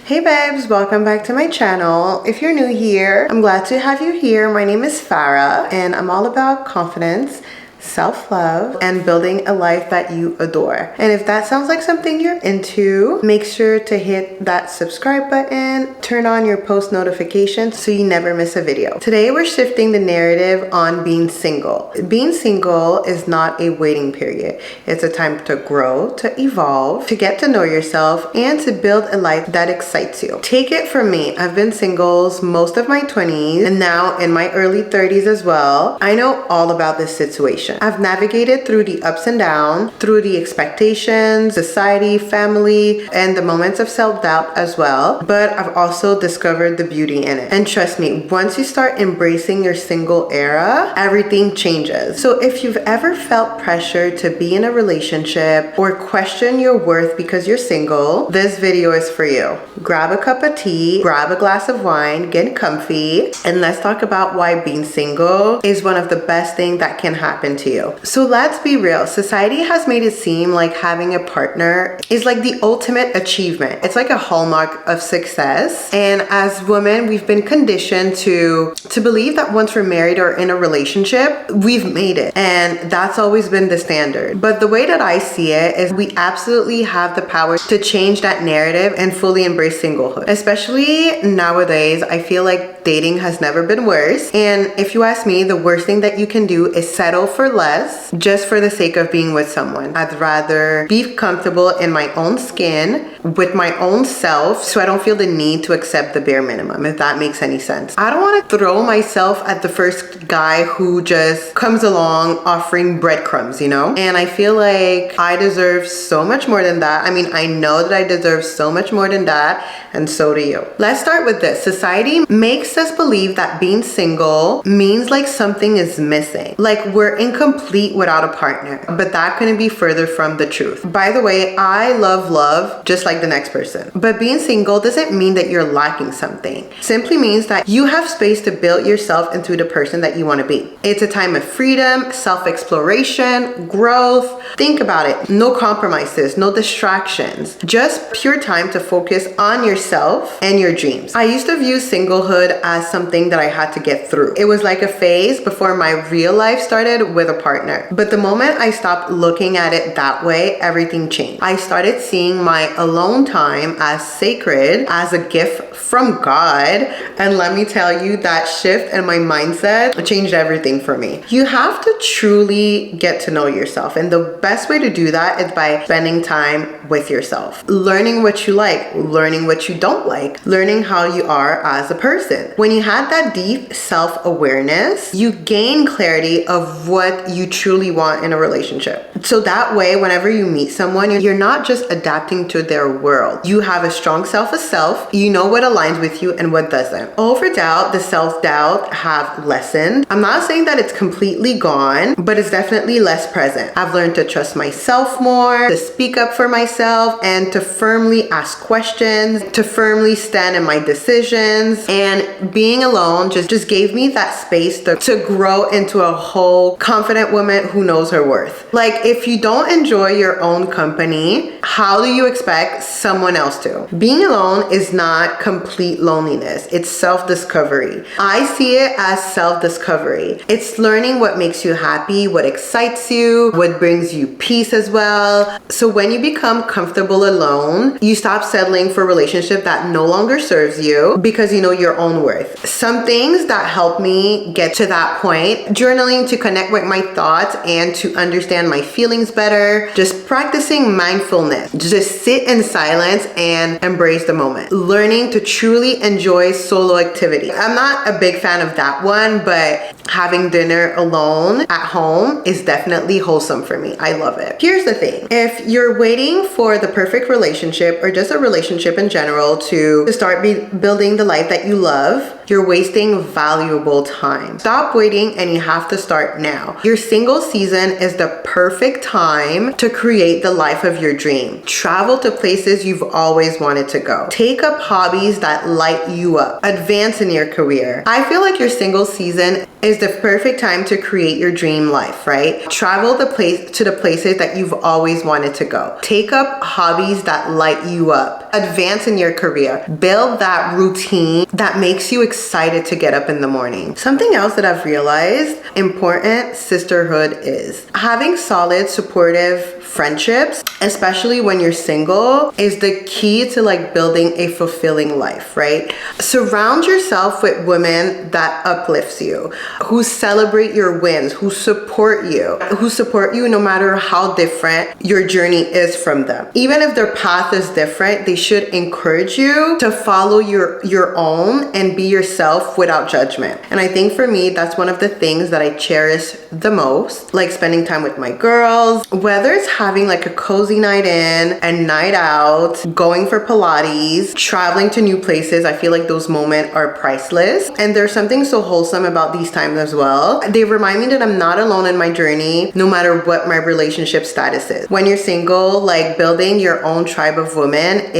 Hey babes, welcome back to my channel. If you're new here, I'm glad to have you here. My name is Farah and I'm all about confidence, self-love, and building a life that you adore. And if that sounds like something you're into, make sure to hit that subscribe button, turn on your post notifications so you never miss a video. Today we're shifting the narrative on being single. Being single is not a waiting period. It's a time to grow, to evolve, to get to know yourself, and to build a life that excites you. Take it from me, I've been singles most of my 20s and now in my early 30s as well. I know all about this situation. I've navigated through the ups and downs, through the expectations, society, family, and the moments of self-doubt as well. But I've also discovered the beauty in it. And trust me, once you start embracing your single era, everything changes. So if you've ever felt pressure to be in a relationship or question your worth because you're single, this video is for you. Grab a cup of tea, grab a glass of wine, get comfy, and let's talk about why being single is one of the best things that can happen to you. So let's be real. Society has made it seem like having a partner is like the ultimate achievement. It's like a hallmark of success. And as women, we've been conditioned to believe that once we're married or in a relationship, we've made it. And that's always been the standard. But the way that I see it is we absolutely have the power to change that narrative and fully embrace singlehood. Especially nowadays, I feel like dating has never been worse. And if you ask me, the worst thing that you can do is settle for less just for the sake of being with someone. I'd rather be comfortable in my own skin with my own self so I don't feel the need to accept the bare minimum, if that makes any sense. I don't want to throw myself at the first guy who just comes along offering breadcrumbs, you know? And I feel like I deserve so much more than that. I mean, I know that I deserve so much more than that, and so do you. Let's start with this. Society makes us believe that being single means like something is missing, like we're incomplete without a partner, but that couldn't be further from the truth. By the way, I love just like the next person, but being single doesn't mean that you're lacking something. It simply means that you have space to build yourself into the person that you want to be. It's a time of freedom, self-exploration, growth. Think about it. No compromises, no distractions, just pure time to focus on yourself and your dreams. I used to view singlehood as something that I had to get through. It was like a phase before my real life started with a partner. But the moment I stopped looking at it that way, everything changed. I started seeing my alone time as sacred, as a gift from God. And let me tell you, that shift in my mindset changed everything for me. You have to truly get to know yourself. And the best way to do that is by spending time with yourself. Learning what you like, learning what you don't like, learning how you are as a person. When you have that deep self-awareness, you gain clarity of what you truly want in a relationship. So that way, whenever you meet someone, you're not just adapting to their world. You have a strong self of self. You know what aligns with you and what doesn't. Over doubt, the self-doubt have lessened. I'm not saying that it's completely gone, but it's definitely less present. I've learned to trust myself more, to speak up for myself, and to firmly ask questions, to firmly stand in my decisions. And being alone just gave me that space to grow into a whole confident woman who knows her worth. Like, if you don't enjoy your own company, how do you expect someone else to? Being alone is not complete loneliness. It's self-discovery. I see it as self-discovery. It's learning what makes you happy, what excites you, what brings you peace as well. So when you become comfortable alone, you stop settling for a relationship that no longer serves you because you know your own worth. Some things that help me get to that point: journaling to connect with my thoughts and to understand my feelings better, just practicing mindfulness, just sit in silence and embrace the moment, learning to truly enjoy solo activity. I'm not a big fan of that one, but having dinner alone at home is definitely wholesome for me. I love it. Here's the thing. If you're waiting for the perfect relationship or just a relationship in general to start building the life that you love, you're wasting valuable time. Stop waiting and you have to start now. Your single season is the perfect time to create the life of your dream. Travel to places you've always wanted to go. Take up hobbies that light you up. Advance in your career. I feel like your single season is is the perfect time to create your dream life, right? Travel to the places that you've always wanted to go. Take up hobbies that light you up. Advance in your career. Build that routine that makes you excited to get up in the morning. Something else that I've realized important sisterhood is having solid, supportive friendships, especially when you're single, is the key to like building a fulfilling life, right? Surround yourself with women that uplifts you, who celebrate your wins, who support you no matter how different your journey is from them. Even if their path is different, they should encourage you to follow your own and be yourself without judgment. And I think for me, that's one of the things that I cherish the most, like spending time with my girls, whether it's having like a cozy night in, a night out, going for Pilates, traveling to new places. I feel like those moments are priceless. And there's something so wholesome about these times as well. They remind me that I'm not alone in my journey, no matter what my relationship status is. When you're single, like building your own tribe of women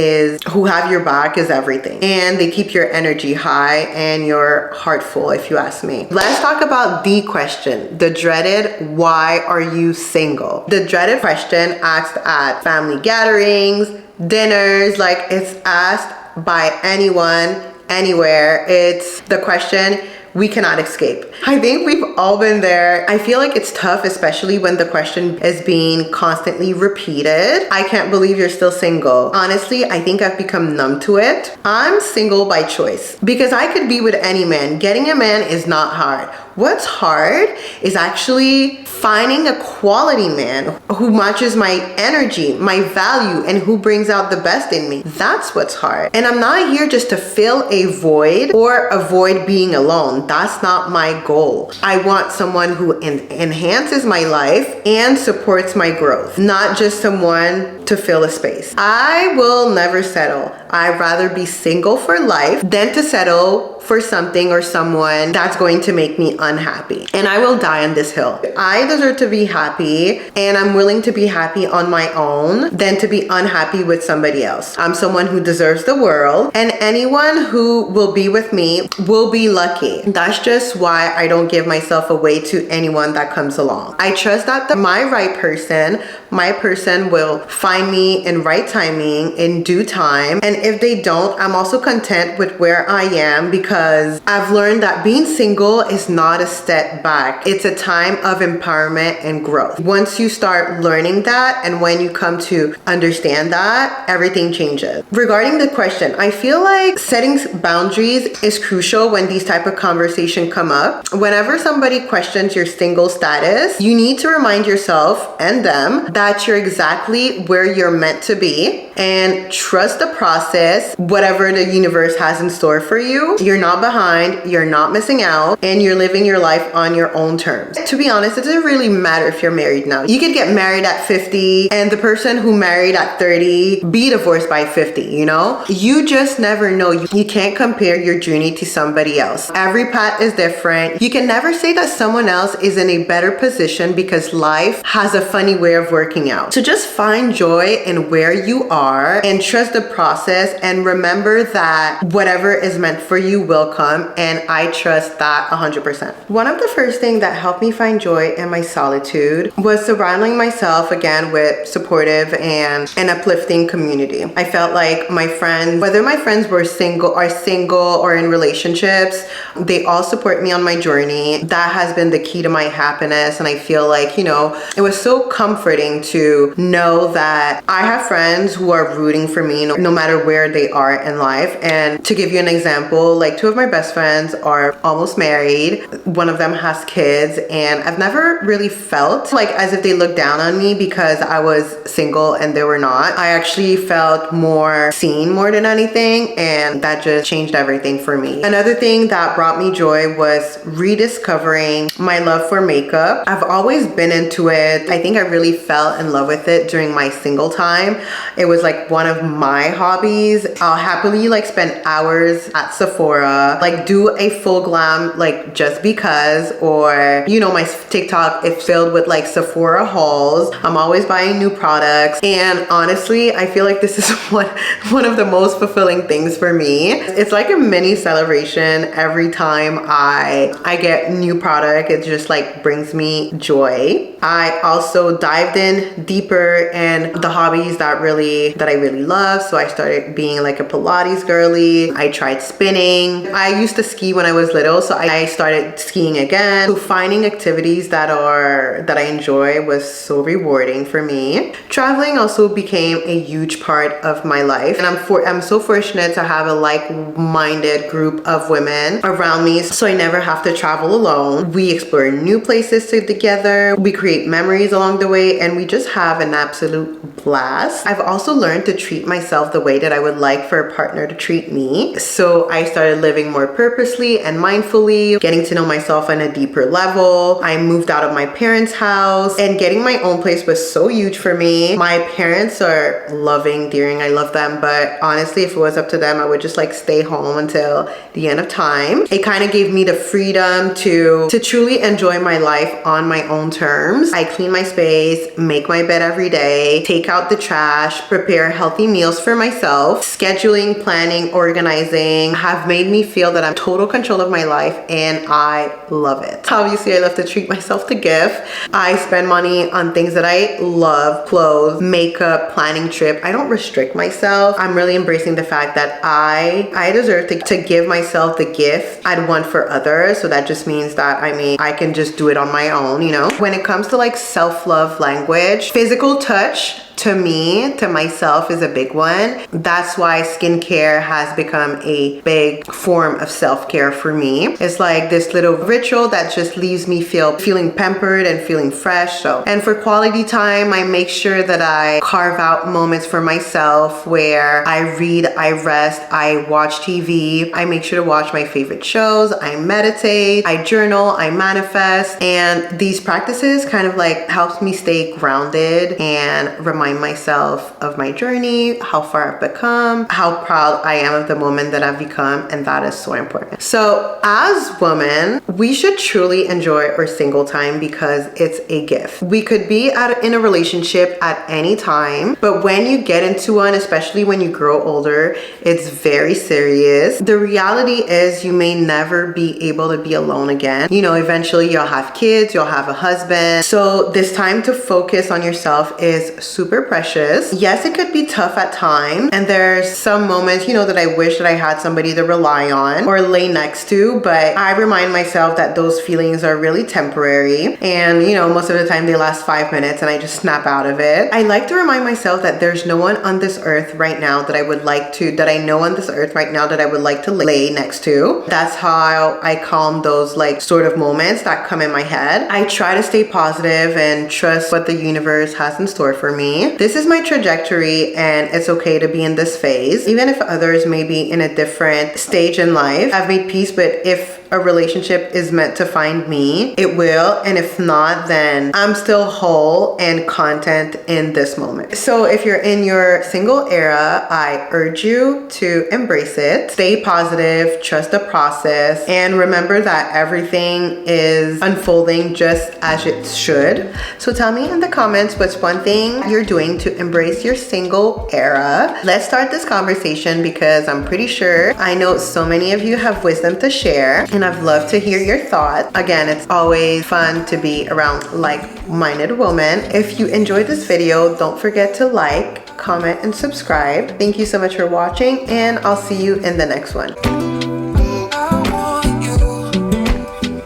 who have your back is everything. And they keep your energy high and your heart full, if you ask me. Let's talk about the question, the dreaded, why are you single? The dreaded question asked at family gatherings, dinners, like it's asked by anyone, anywhere. It's the question we cannot escape. I think we've all been there. I feel like it's tough, especially when the question is being constantly repeated. I can't believe you're still single. Honestly, I think I've become numb to it. I'm single by choice because I could be with any man. Getting a man is not hard. What's hard is actually finding a quality man who matches my energy, my value, and who brings out the best in me. That's what's hard. And I'm not here just to fill a void or avoid being alone. That's not my goal. I want someone who enhances my life and supports my growth, not just someone to fill a space. I will never settle. I'd rather be single for life than to settle for something or someone that's going to make me unhappy. And I will die on this hill. I deserve to be happy, and I'm willing to be happy on my own than to be unhappy with somebody else. I'm someone who deserves the world, and anyone who will be with me will be lucky. That's just why I don't give myself away to anyone that comes along. I trust that my person will find me in right timing, in due time. And if they don't, I'm also content with where I am, because I've learned that being single is not a step back. It's a time of empowerment and growth. Once you start learning that, and when you come to understand that, everything changes. Regarding the question, I feel like setting boundaries is crucial when these type of conversations come up. Whenever somebody questions your single status, you need to remind yourself and them that you're exactly where you're meant to be, and trust the process. Whatever the universe has in store for you, you're not behind, you're not missing out, and you're living your life on your own terms. To be honest, it doesn't really matter if you're married now. You could get married at 50 and the person who married at 30 be divorced by 50, you know? You just never know. You can't compare your journey to somebody else. Every path is different. You can never say that someone else is in a better position, because life has a funny way of working out. So just find joy in where you are and trust the process, and remember that whatever is meant for you will come, and I trust that 100%. One of the first things that helped me find joy in my solitude was surrounding myself again with supportive and an uplifting community. I felt like my friends, whether my friends were single or in relationships, they all support me on my journey. That has been the key to my happiness, and I feel like, you know, it was so comforting to know that I have friends who are rooting for me no matter where they are in life. And to give you an example, like 2 of my best friends are almost married. One of them has kids, and I've never really felt like as if they looked down on me because I was single and they were not. I actually felt more seen more than anything, and that just changed everything for me. Another thing that brought me joy was rediscovering my love for makeup. I've always been into it. I think I really fell fell in love with it during my single time. It was like one of my hobbies. I'll happily like spend hours at Sephora, like do a full glam like just because, or you know, my TikTok is filled with like Sephora hauls. I'm always buying new products, and honestly I feel like this is one of the most fulfilling things for me. It's like a mini celebration every time I get new product. It just like brings me joy. I also dived in deeper in the hobbies that I really love. So I started being like a Pilates girly. I tried spinning. I used to ski when I was little, so I started skiing again. So finding activities that I enjoy was so rewarding for me. Traveling also became a huge part of my life, and I'm so fortunate to have a like-minded group of women around me, so I never have to travel alone. We explore new places together, we create memories along the way, and we just have an absolute blast. I've also learned to treat myself the way that I would like for a partner to treat me. So I started living more purposely and mindfully, getting to know myself on a deeper level. I moved out of my parents' house, and getting my own place was so huge for me. My parents are loving, dearing, I love them, but honestly, if it was up to them, I would just like stay home until the end of time. It kind of gave me the freedom to truly enjoy my life on my own terms. I clean my space, make my bed every day, take out the trash, prepare healthy meals for myself. Scheduling, planning, organizing have made me feel that I'm total control of my life, and I love it. Obviously, I love to treat myself to gift. I spend money on things that I love, clothes, makeup, planning trip. I don't restrict myself. I'm really embracing the fact that I deserve to give myself the gift I'd want for others. So that just means that I can just do it on my own, you know? When it comes to like self-love language, physical touch to me, to myself, is a big one. That's why skincare has become a big form of self-care for me. It's like this little ritual that just leaves me feeling pampered and feeling fresh. And for quality time, I make sure that I carve out moments for myself where I read, I rest, I watch TV. I make sure to watch my favorite shows. I meditate, I journal, I manifest. And these practices kind of like helps me stay grounded and remind myself of my journey, how far I've become, how proud I am of the woman that I've become, and that is so important. So as women, we should truly enjoy our single time because it's a gift. We could be in a relationship at any time, but when you get into one, especially when you grow older, it's very serious. The reality is you may never be able to be alone again. You know, eventually you'll have kids, you'll have a husband. So this time to focus on yourself is super precious. Yes, it could be tough at times, and there's some moments, you know, that I wish that I had somebody to rely on or lay next to, but I remind myself that those feelings are really temporary, and you know, most of the time they last 5 minutes and I just snap out of it. I like to remind myself that there's no one on this earth right now that I know on this earth right now that I would like to lay next to. That's how I calm those like sort of moments that come in my head. I try to stay positive and trust what the universe has in store for me. This is my trajectory, and it's okay to be in this phase. Even if others may be in a different stage in life, I've made peace with if a relationship is meant to find me, it will. And if not, then I'm still whole and content in this moment. So if you're in your single era, I urge you to embrace it. Stay positive, trust the process, and remember that everything is unfolding just as it should. So tell me in the comments what's one thing you're doing to embrace your single era. Let's start this conversation because I'm pretty sure I know so many of you have wisdom to share, and I'd love to hear your thoughts. Again, it's always fun to be around like-minded women. If you enjoyed this video, don't forget to like, comment, and subscribe. Thank you so much for watching, and I'll see you in the next one.